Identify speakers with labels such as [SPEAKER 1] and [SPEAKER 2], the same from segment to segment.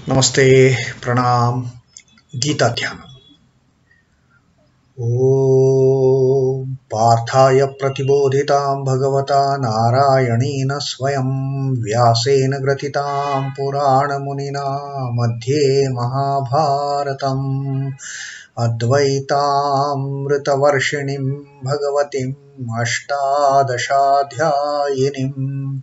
[SPEAKER 1] Namaste, Pranam, Gita Dhyanam. Om Parthaya Pratibodhitam Bhagavata Narayanena Swayam Vyasena Gratitam Purana Munina Madhye Mahabharatam Advaitam Ritavarshinim Bhagavatim Ashtadashadhyayinim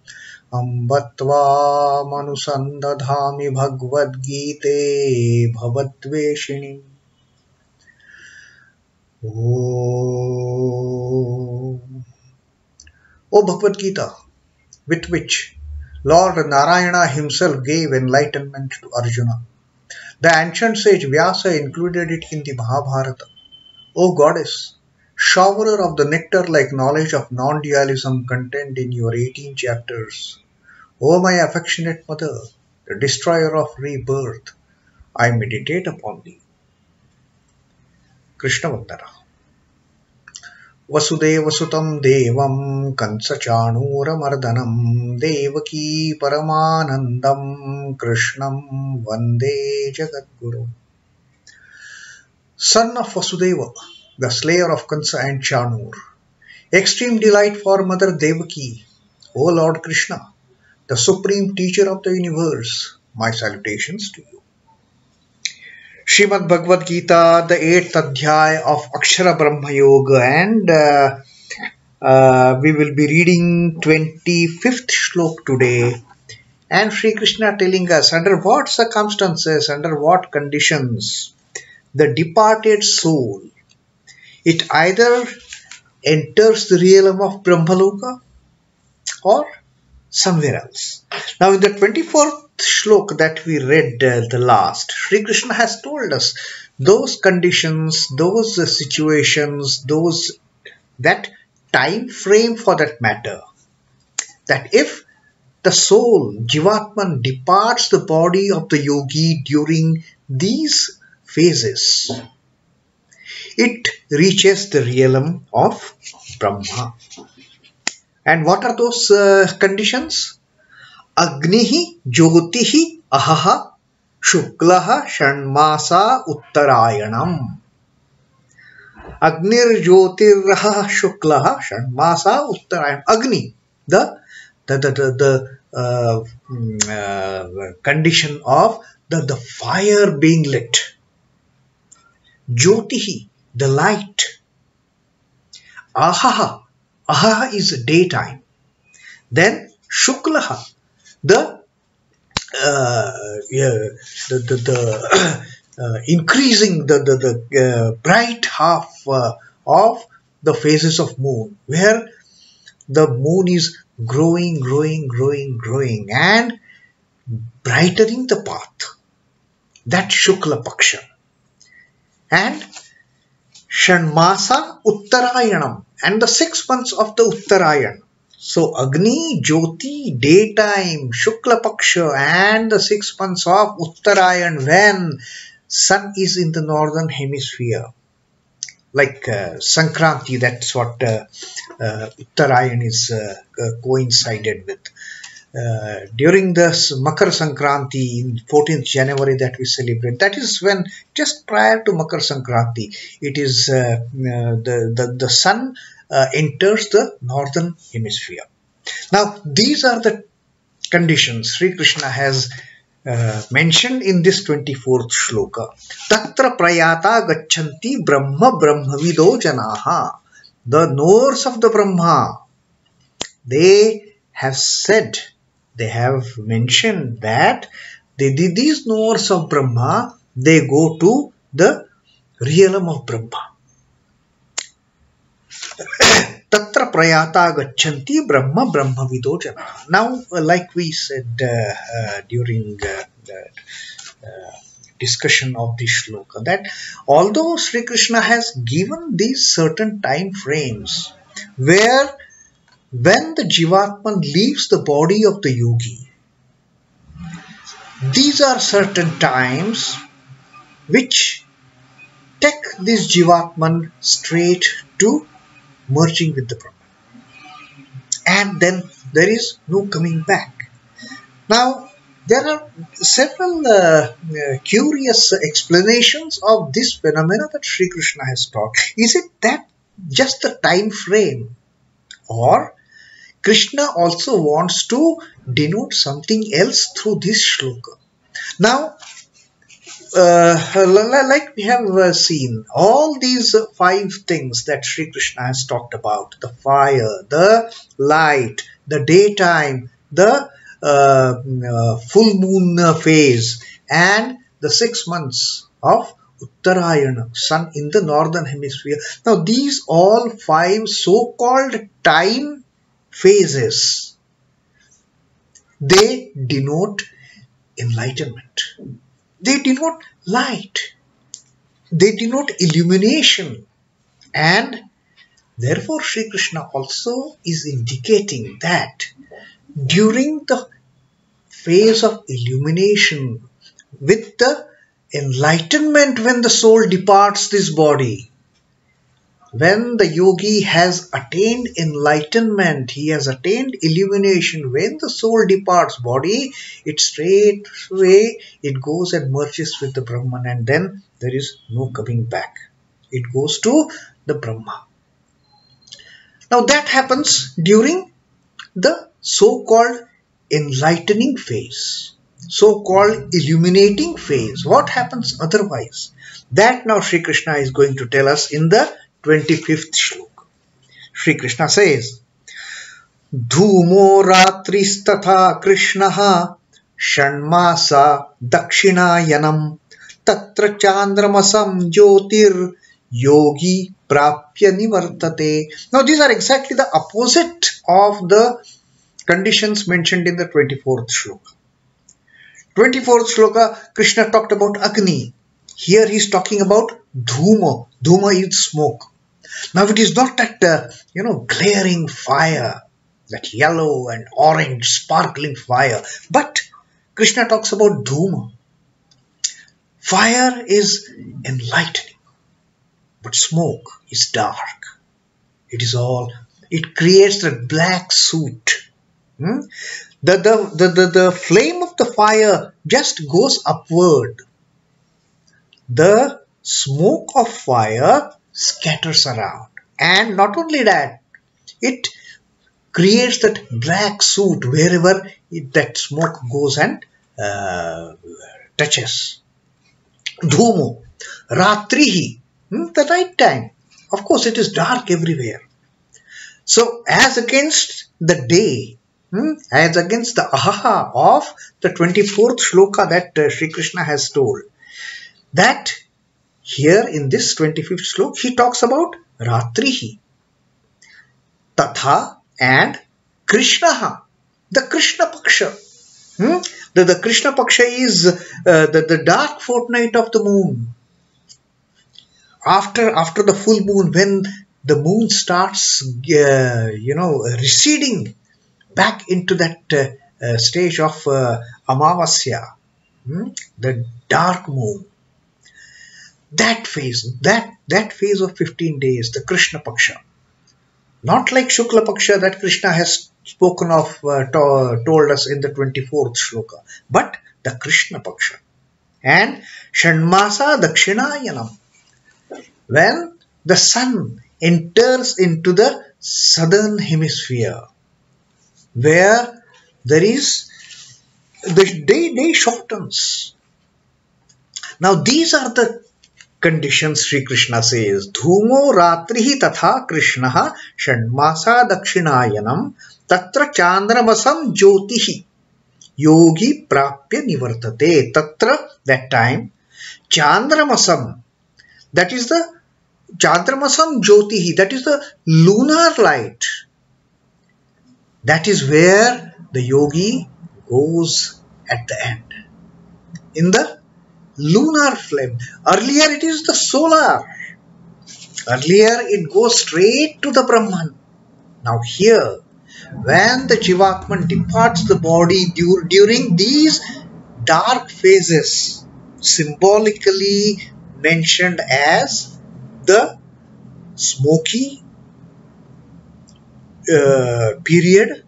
[SPEAKER 1] Ambatva manusandadhami Bhagavad Gite Bhavadveshini. O Bhagavad Gita, with which Lord Narayana himself gave enlightenment to Arjuna. The ancient sage Vyasa included it in the Mahabharata. O Goddess, showerer of the nectar-like knowledge of non-dualism contained in your 18 chapters. O my affectionate mother, the destroyer of rebirth, I meditate upon thee. kṛiṣhṇaḥ. Vasudeva sutam devam kansa-chanūramardanam devaki paramanandam krishnam vande jagadguru. Son of Vasudeva, the slayer of Kansa and Chanur, extreme delight for Mother Devaki, O Lord Krishna, the supreme teacher of the universe, my salutations to you. Srimad Bhagavad Gita, the 8th Adhyaya of Akshara Brahma Yoga, and we will be reading 25th Shloka today. And Sri Krishna telling us under what circumstances, under what conditions, the departed soul, it either enters the realm of Brahmaloka or somewhere else. Now in the 24th Shloka that we read the last, Sri Krishna has told us those conditions, those situations, that time frame for that matter, that if the soul, Jivatman, departs the body of the yogi during these phases, it reaches the realm of Brahma. And what are those conditions? Agnihi, jyotihi, ahaha, shuklaha, ṣhaṇ-māsā, uttarayanam. Agnir, jyotir, ahaha, shuklaha, ṣhaṇ-māsā, uttarayanam. Agni, the condition of the fire being lit. Jyotihi, the light. Ahaha, ahaha is daytime. Then shuklaha, the increasing the bright half of the phases of moon, where the moon is growing and brightening the path. That Shukla Paksha. And ṣhaṇ-māsā uttarayanam, and the 6 months of the Uttarayan. So Agni, Jyoti, daytime, Shukla Paksha, and the 6 months of Uttarayan, when sun is in the northern hemisphere, like Sankranti, that's what Uttarayan is coincided with. During this Makar Sankranti, in 14th January that we celebrate, that is when, just prior to Makar Sankranti, it is the sun enters the northern hemisphere. Now these are the conditions Sri Krishna has mentioned in this 24th Shloka. Tatra prayata gacchanti Brahma Brahmavido janaha. The knowers of the Brahma, they have said, they have mentioned that these knowers of Brahma, they go to the realm of Brahma. Tatra prayata gacchanti Brahma Brahmavido jana. Now, like we said during the discussion of this shloka, that although Sri Krishna has given these certain time frames where when the Jivatman leaves the body of the yogi, these are certain times which take this Jivatman straight to merging with the Brahma. And then there is no coming back. Now, There are several curious explanations of this phenomena that Sri Krishna has taught. Is it that just the time frame, or Krishna also wants to denote something else through this shloka? Now, like we have seen, all these 5 things that Sri Krishna has talked about, the fire, the light, the daytime, the full moon phase, and the 6 months of Uttarayana, sun in the northern hemisphere. Now these all 5 so-called time phases, they denote enlightenment. They denote light. They denote illumination. And therefore Sri Krishna also is indicating that during the phase of illumination, with the enlightenment, when the soul departs this body, when the yogi has attained enlightenment, he has attained illumination, when the soul departs body, it straightway it goes and merges with the Brahman, and then there is no coming back. It goes to the Brahma. Now that happens during the so-called enlightening phase, so-called illuminating phase. What happens otherwise? That now Sri Krishna is going to tell us in the 25th shloka. Sri Krishna says, dhūmo rātris tathā kṛiṣhṇaḥ ṣhaṇ-māsā dakṣhiṇāyanam tatra chāndramasaṁ jyotir yogi prāpya nivartate. Now these are exactly the opposite of the conditions mentioned in the 24th shloka. 24th shloka, Krishna talked about Agni. Here he is talking about dhūmo. Dhūmo is smoke. Now it is not that glaring fire, that yellow and orange sparkling fire, but Krishna talks about dhūmo. Fire is enlightening, but smoke is dark. It creates that black soot. The flame of the fire just goes upward. The smoke of fire scatters around, and not only that, it creates that black soot wherever that smoke goes and touches. Dhūmo, rātrihi, the night time. Of course, it is dark everywhere. So, as against the day, as against the ahaha of the 24th shloka that Sri Krishna has told, that here in this 25th shloka, he talks about rātrihi, tathā, and kṛiṣhṇaḥ, the Krishna Paksha. The Krishna Paksha is the dark fortnight of the moon. After the full moon, when the moon starts, receding back into that stage of amavasya, the dark moon. That phase of 15 days, the Krishna Paksha. Not like Shukla Paksha that Krishna has spoken of, told us in the 24th shloka, but the Krishna Paksha. And ṣhaṇ-māsā dakṣhiṇāyanam, when the sun enters into the southern hemisphere, where there is the day shortens. Now these are the conditions Sri Krishna says. Dhūmo rātrihi tathā kṛiṣhṇaḥ ṣhaṇ-māsā dakṣhiṇāyanam tatra chāndramasaṁ jyotihi yogi prāpya nivartate. Tatra, that time, chāndramasaṁ, that is the chāndramasaṁ jyotihi, that is the lunar light. That is where the yogi goes at the end, in the lunar flame. Earlier it is the solar. Earlier it goes straight to the Brahman. Now here, when the Jivatman departs the body during these dark phases, symbolically mentioned as the smoky period,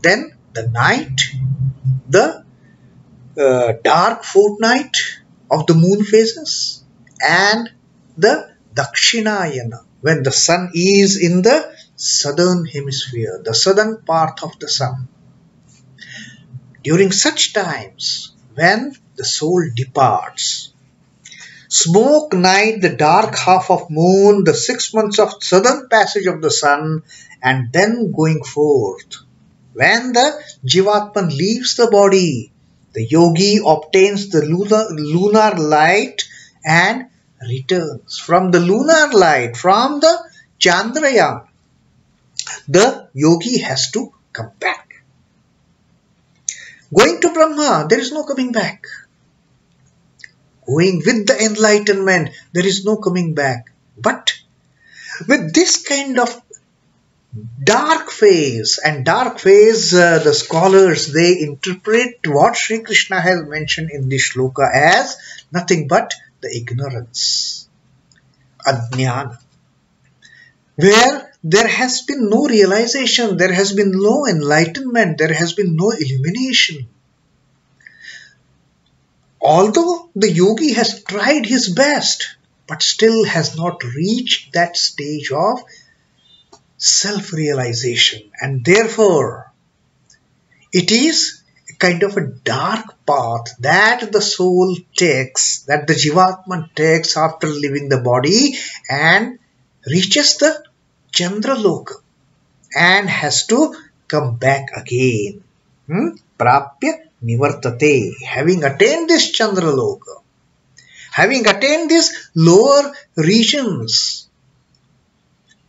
[SPEAKER 1] then the night, the dark fortnight of the moon phases and the dakṣhiṇāyanam, when the sun is in the southern hemisphere, the southern part of the sun. During such times, when the soul departs, smoke night, the dark half of moon, the 6 months of southern passage of the sun, and then going forth, when the Jivatman leaves the body, the yogi obtains the lunar light and returns. From the lunar light, from the Chandrayaan, the yogi has to come back. Going to Brahma, there is no coming back. Going with the enlightenment, there is no coming back. But with this kind of dark phase, the scholars, they interpret what Sri Krishna has mentioned in this shloka as nothing but the ignorance, ajnana, where there has been no realization, there has been no enlightenment, there has been no illumination. Although the yogi has tried his best, but still has not reached that stage of self-realization, and therefore it is a kind of a dark path that the soul takes, that the Jivatman takes after leaving the body and reaches the Chandraloka and has to come back again. Prāpya nivartate, having attained this Chandraloka, having attained these lower regions,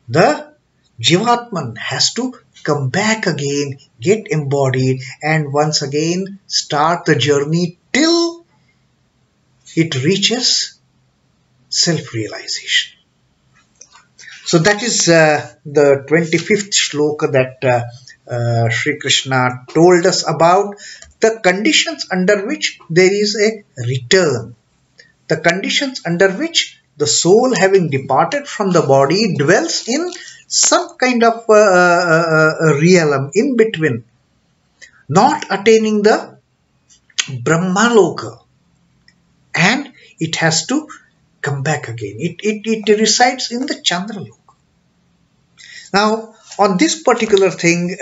[SPEAKER 1] the Jivatman has to come back again, get embodied, and once again start the journey till it reaches self-realization. So that is the 25th shloka that Sri Krishna told us about the conditions under which there is a return, the conditions under which the soul, having departed from the body, dwells in some kind of realm in between, not attaining the Brahmaloka, and it has to come back again. It resides in the Chandraloka. Now, on this particular thing,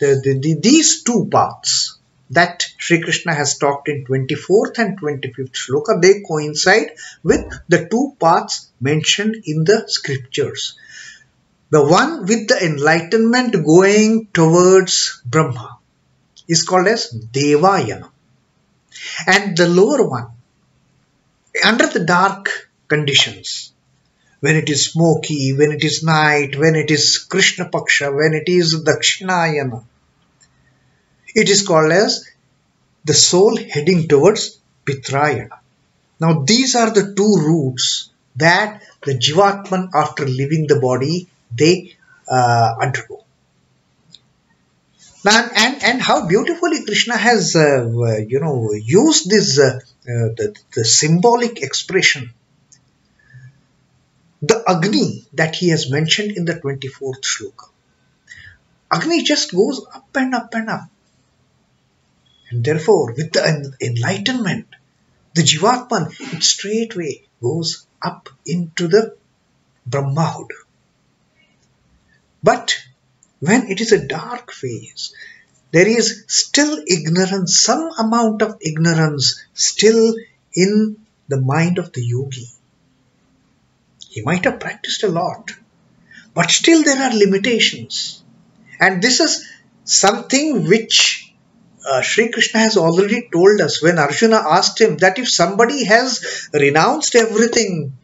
[SPEAKER 1] these two paths that Sri Krishna has talked in 24th and 25th shloka, they coincide with the two paths mentioned in the scriptures. The one with the enlightenment going towards Brahma is called as Devayanam, and the lower one, under the dark conditions, when it is smoky, when it is night, when it is Krishna Paksha, when it is dakṣhiṇāyanam, it is called as the soul heading towards Pitrayana. Now these are the two routes that the Jivatman, after leaving the body, they undergo. Now, and how beautifully Krishna has used this the symbolic expression, the Agni that he has mentioned in the 24th shloka. Agni just goes up and up and up. And therefore, with the enlightenment, the Jivatman, it straightway goes up into the Brahmahood. But when it is a dark phase, there is still ignorance, some amount of ignorance still in the mind of the yogi. He might have practiced a lot, but still there are limitations. And this is something which Sri Krishna has already told us when Arjuna asked him that if somebody has renounced everything,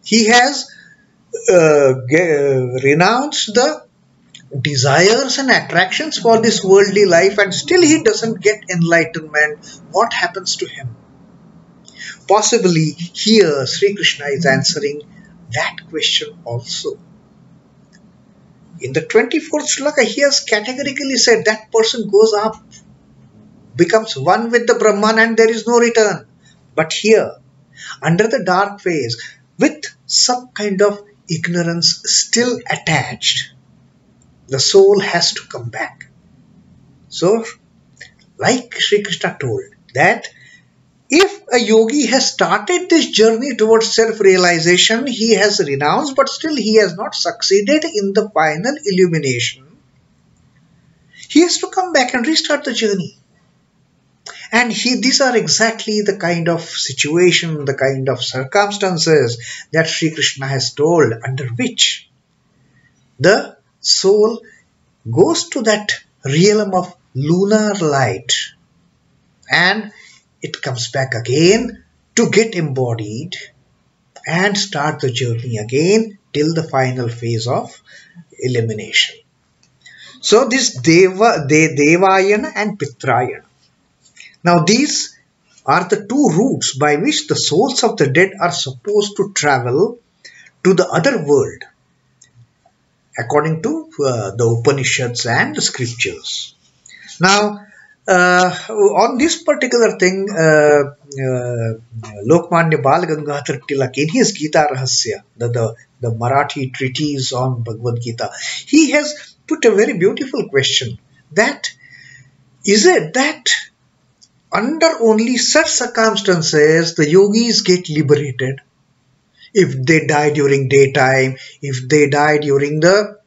[SPEAKER 1] he has renounced the desires and attractions for this worldly life, and still he doesn't get enlightenment, what happens to him? Possibly here Sri Krishna is answering that question also. In the 24th shloka, he has categorically said that person goes up, becomes one with the Brahman, and there is no return. But here, under the dark phase, with some kind of ignorance still attached, the soul has to come back. So, like Sri Krishna told, that if a yogi has started this journey towards self-realization, he has renounced, but still he has not succeeded in the final illumination, he has to come back and restart the journey. And these are exactly the kind of situation, the kind of circumstances that Sri Krishna has told, under which the soul goes to that realm of lunar light and it comes back again to get embodied and start the journey again till the final phase of elimination. So this Devayana and Pitrayana. Now these are the two routes by which the souls of the dead are supposed to travel to the other world, according to the Upanishads and the scriptures. Now, on this particular thing, Lokmanya Bal Gangadhar Tilak, in his Gita Rahasya, the Marathi treatise on Bhagavad Gita, he has put a very beautiful question, that is it that under only such circumstances the yogis get liberated? If they die during daytime, if they die during the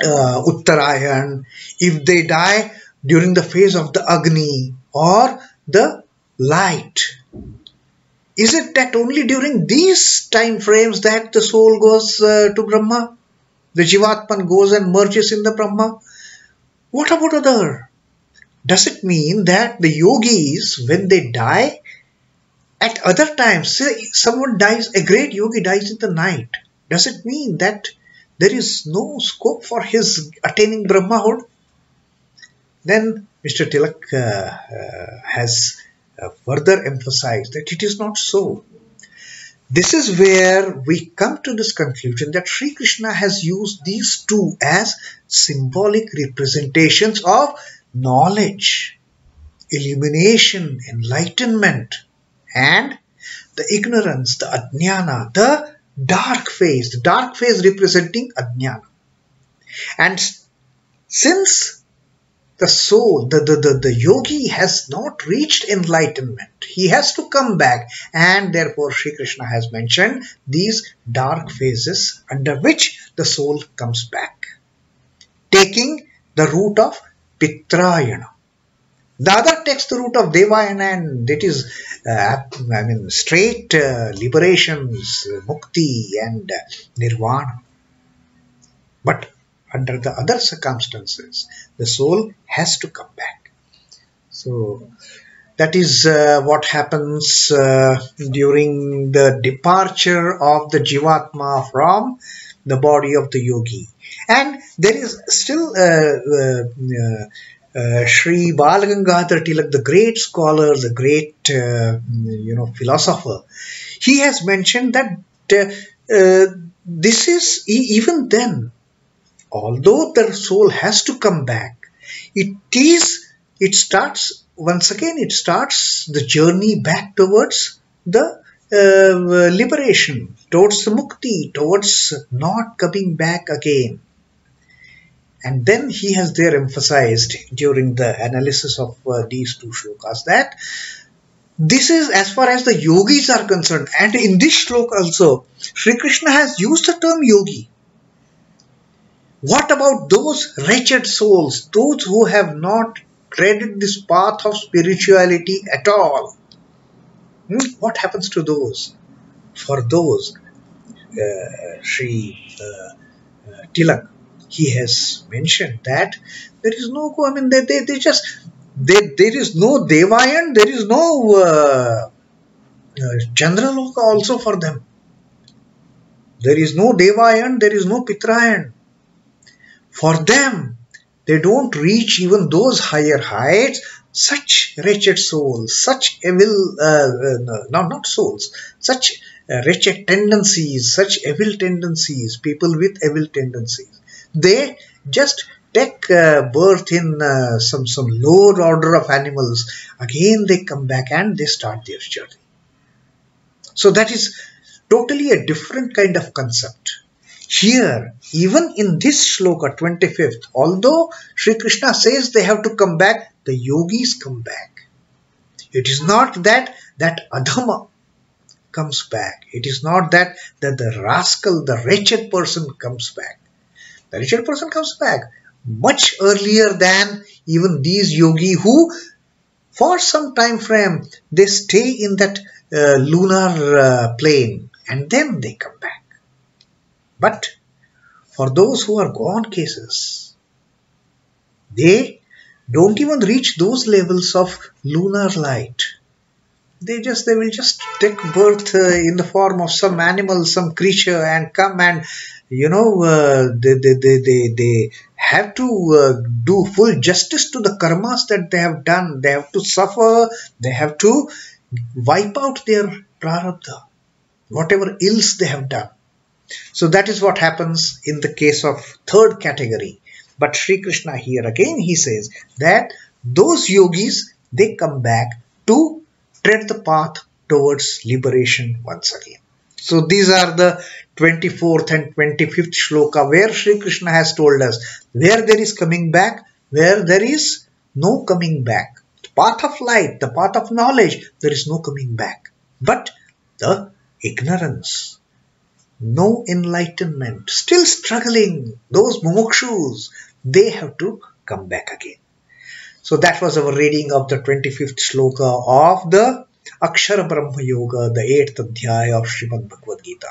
[SPEAKER 1] Uttarayan, if they die during the phase of the Agni or the light, is it that only during these time frames that the soul goes to Brahma? The Jivatman goes and merges in the Brahma? What about other? Does it mean that the yogis, when they die, at other times, say someone dies, a great yogi dies in the night, does it mean that there is no scope for his attaining Brahmahood? Then Mr. Tilak has further emphasized that it is not so. This is where we come to this conclusion that Sri Krishna has used these two as symbolic representations of knowledge, illumination, enlightenment, and the ignorance, the ajnana, the dark phase representing ajnana. And since the soul, the yogi has not reached enlightenment, he has to come back, and therefore Sri Krishna has mentioned these dark phases under which the soul comes back, taking the route of Pitrayana. The other takes the route of Devayana, and it is, straight liberations, mukti and nirvana. But under the other circumstances, the soul has to come back. So that is what happens during the departure of the Jivatma from the body of the yogi. And there is still Sri Bal Gangadhar Tilak, the great scholar, the great philosopher, he has mentioned that this is, even then, although the soul has to come back, it starts the journey back towards the liberation, towards the mukti, towards not coming back again. And then he has there emphasized during the analysis of these two shlokas that this is as far as the yogis are concerned. And in this shloka also, Sri Krishna has used the term yogi. What about those wretched souls, those who have not treaded this path of spirituality at all? What happens to those? For those, Sri Tilak, he has mentioned that there is no, there is no Devayan, there is no Chandraloka also for them. There is no Devayan, there is no Pitrayan. For them, they don't reach even those higher heights. Such wretched souls, such evil, not souls, such wretched tendencies, such evil tendencies, people with evil tendencies, they just take birth in some lower order of animals. Again they come back and they start their journey. So that is totally a different kind of concept. Here, even in this shloka 25th, although Sri Krishna says they have to come back, the yogis come back. It is not that adhama comes back. It is not that the rascal, the wretched person comes back. The wretched person comes back much earlier than even these yogi who, for some time frame, they stay in that lunar plane and then they come back. But for those who are gone cases, they don't even reach those levels of lunar light. They will just take birth in the form of some animal, some creature, and come and they have to do full justice to the karmas that they have done. They have to suffer. They have to wipe out their prarabdha, whatever ills they have done. So that is what happens in the case of third category. But Sri Krishna here again, he says that those yogis, they come back to tread the path towards liberation once again. So these are the 24th and 25th shloka where Sri Krishna has told us where there is coming back, where there is no coming back. The path of light, the path of knowledge, there is no coming back. But the ignorance, no enlightenment, still struggling, those mumukshus, they have to come back again. So that was our reading of the 25th shloka of the Akshar Brahma Yoga, the 8th adhyaya of Srimad Bhagavad Gita.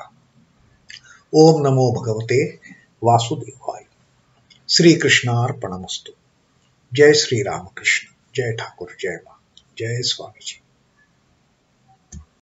[SPEAKER 1] Om Namo Bhagavate Vasudevaya. Sri Krishna Arpanamastu. Jai Sri Ramakrishna. Jai Thakur. Jai Ma. Jai Swami Ji.